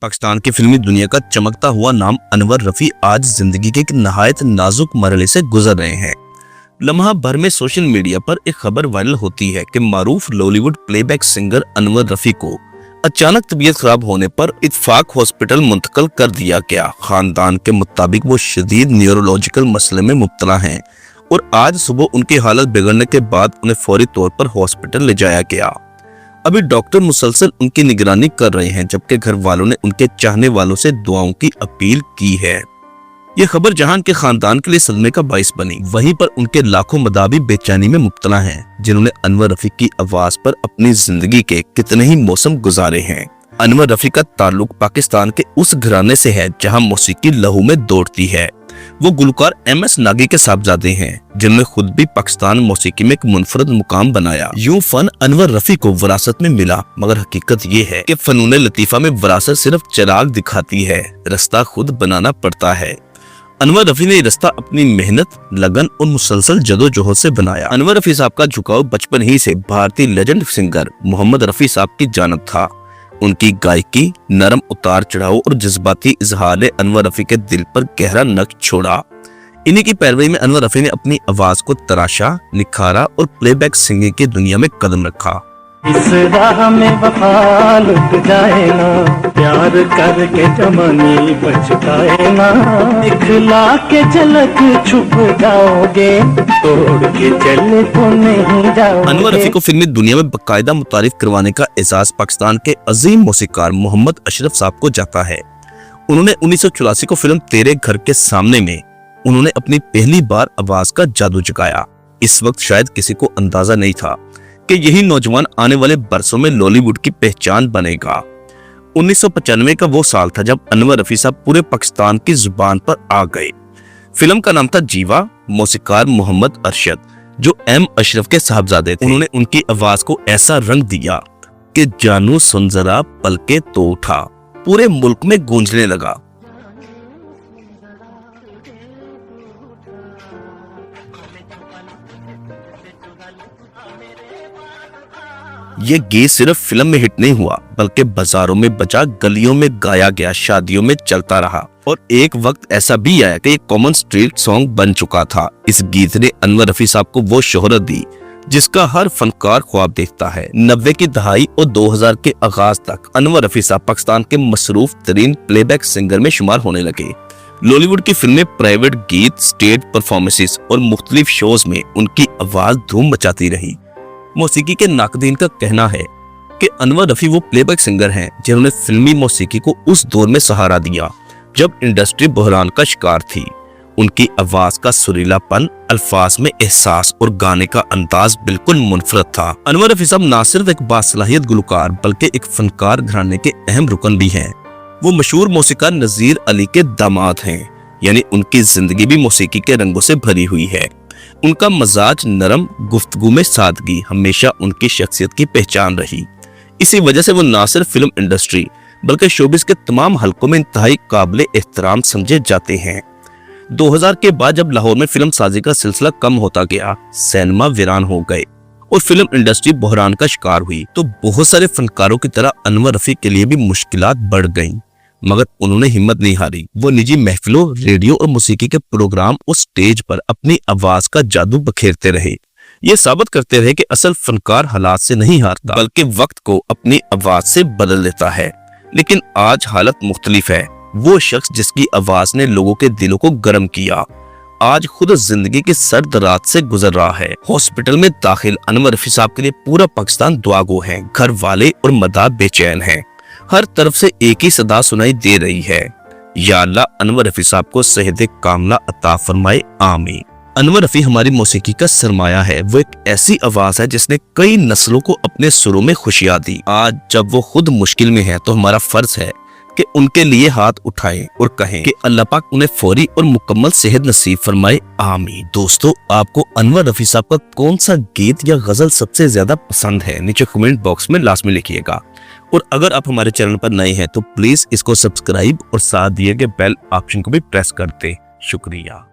पाकिस्तान की फिल्मी दुनिया का चमकता हुआ नाम अनवर रफी आज जिंदगी के एक नहायत नाजुक मरहले से गुजर रहे हैं। लम्हा भर में सोशल मीडिया पर एक खबर वायरल होती है कि मारूफ बॉलीवुड प्लेबैक सिंगर अनवर रफी को अचानक तबीयत खराब होने पर इत्तेफाक हॉस्पिटल मुंतकिल कर दिया गया। खानदान के मुताबिक वो शदीद न्यूरोलॉजिकल मसले में मुब्तला हैं और आज सुबह उनकी हालत बिगड़ने के बाद उन्हें फौरी तौर पर हॉस्पिटल ले जाया गया। अभी डॉक्टर मुसलसल उनकी निगरानी कर रहे हैं, जबकि घर वालों ने उनके चाहने वालों से दुआओं की अपील की है। ये खबर जहां के खानदान के लिए सदमे का बाइस बनी, वहीं पर उनके लाखों मदाबी बेचैनी में मुब्तला हैं, जिन्होंने अनवर रफी की आवाज पर अपनी जिंदगी के कितने ही मौसम गुजारे हैं। अनवर रफी का ताल्लुक पाकिस्तान के उस घराने से है जहां मौसीकी लहू में दौड़ती है। वो गुलकार एम.एस. नागी के साहबजादे हैं, जिनमें खुद भी पाकिस्तान मौसीकी में एक मुनफरद मुकाम बनाया। यूं फन अनवर रफी को विरासत में मिला, मगर हकीकत ये है कि फनून लतीफा में विरासत सिर्फ चिराग दिखाती है, रास्ता खुद बनाना पड़ता है। अनवर रफी ने रास्ता अपनी मेहनत, लगन और मुसलसल जदोजहद से बनाया। अनवर रफी साहब का झुकाव बचपन ही से भारतीय लेजेंड सिंगर मोहम्मद रफी साहब की जानब था। उनकी गायकी, नरम उतार चढ़ाव और जज्बाती इजहार ने अनवर रफी के दिल पर गहरा नक्श छोड़ा। इन्हीं की पैरवी में अनवर रफी ने अपनी आवाज को तराशा, निखारा और प्लेबैक सिंगिंग की दुनिया में कदम रखा। इस राह में वफा लुट जाए ना, प्यार करके जमानी पछताए ना, दिखला के झलक छुप जाओगे, तोड़ के चले तो नहीं जाओगे। अनवर रफी को फिल्मी दुनिया में बाकायदा मुतारिफ करवाने का एजाज पाकिस्तान के अजीम मौसीकार मोहम्मद अशरफ साहब को जाता है। उन्होंने 1984 को फिल्म तेरे घर के सामने में उन्होंने अपनी पहली बार आवाज का जादू जगाया। इस वक्त शायद किसी को अंदाजा नहीं था कि यही नौजवान आने वाले बरसों में बॉलीवुड की पहचान बनेगा। 1995 का वो साल था जब अनवर रफी साहब पूरे पाकिस्तान की जुबान पर आ गए। फिल्म का नाम था जीवा। मौसीकार मोहम्मद अरशद, जो एम अशरफ के साहबजादे थे, उन्होंने उनकी आवाज को ऐसा रंग दिया कि जानू सुन जरा पलके तो उठा पूरे मुल्क में गूंजने लगा। ये गीत सिर्फ फिल्म में हिट नहीं हुआ, बल्कि बाजारों में बजा, गलियों में गाया गया, शादियों में चलता रहा और एक वक्त ऐसा भी आया कि ये कॉमन स्ट्रीट सॉन्ग बन चुका था। इस गीत ने अनवर रफी साहब को वो शोहरत दी जिसका हर फनकार ख्वाब देखता है। 90 की दहाई और 2000 के आगाज तक अनवर रफी साहब पाकिस्तान के मसरूफ तरीन प्लेबैक सिंगर में शुमार होने लगे। बॉलीवुड की फिल्में, प्राइवेट गीत, स्टेज परफॉर्मेंसेस और मुख्तलिफ शोज में उनकी आवाज धूम मचाती रही। मौसीकी के नाकदीन का कहना है कि अनवर रफी वो प्लेबैक सिंगर हैं जिन्होंने फिल्मी मौसीकी को उस दौर में सहारा दिया जब इंडस्ट्री बहरान का शिकार थी। उनकी आवाज का सुरीलापन, अल्फाज में एहसास और गाने का अंदाज बिल्कुल मुनफरद था। अनवर रफी साहब न सिर्फ एक बासलाहियत गुलकार बल्कि एक फनकार घराने के अहम रुकन भी हैं। वो मशहूर मौसीकार नजीर अली के दामाद हैं, यानी उनकी जिंदगी भी मौसीकी के रंगों से भरी हुई है। उनका मजाज नरम, गुफ्तगू में सादगी हमेशा उनकी शख्सियत की पहचान रही। इसी वजह से वो न सिर्फ फिल्म इंडस्ट्री बल्कि शोबिस के तमाम हलकों में इंतहाई काबिल एहतराम समझे जाते हैं। 2000 के बाद जब लाहौर में फिल्म साजी का सिलसिला कम होता गया, सिनेमा वीरान हो गए और फिल्म इंडस्ट्री बहरान का शिकार हुई, तो बहुत सारे फनकारों की तरह अनवर रफी के लिए भी मुश्किलात बढ़ गईं। मगर उन्होंने हिम्मत नहीं हारी। वो निजी महफिलों, रेडियो और मौसीकी के प्रोग्राम और स्टेज पर अपनी आवाज का जादू बखेरते रहे। ये साबित करते रहे कि असल फनकार हालात से नहीं हारता बल्कि वक्त को अपनी आवाज से बदल देता है। लेकिन आज हालत मुख्तलिफ है। वो शख्स जिसकी आवाज ने लोगों के दिलों को गर्म किया, आज खुद जिंदगी की सर्द रात से गुजर रहा है। हॉस्पिटल में दाखिल अनवर रफी साहब के लिए पूरा पाकिस्तान दुआगो है। घर वाले और मदाद बेचैन हैं। हर तरफ से एक ही सदा सुनाई दे रही है, या अल्लाह अनवर रफी साहब को सेहत कामला अता फरमाए, आमीन। अनवर रफी हमारी मौसीकी का सरमाया है। वो एक ऐसी आवाज है जिसने कई नस्लों को अपने सुरों में खुशियां दी। आज जब वो खुद मुश्किल में है तो हमारा फर्ज है कि उनके लिए हाथ उठाएं और कहें कि अल्लाह पाक उन्हें फौरी और मुकम्मल सेहत नसीब फरमाए, आमीन। दोस्तों, आपको अनवर रफी साहब का कौन सा गीत या गजल सबसे ज्यादा पसंद है, नीचे कमेंट बॉक्स में लाजमी लिखिएगा। और अगर आप हमारे चैनल पर नए हैं तो प्लीज इसको सब्सक्राइब और साथ दिए गए बेल ऑप्शन को भी प्रेस कर दें। शुक्रिया।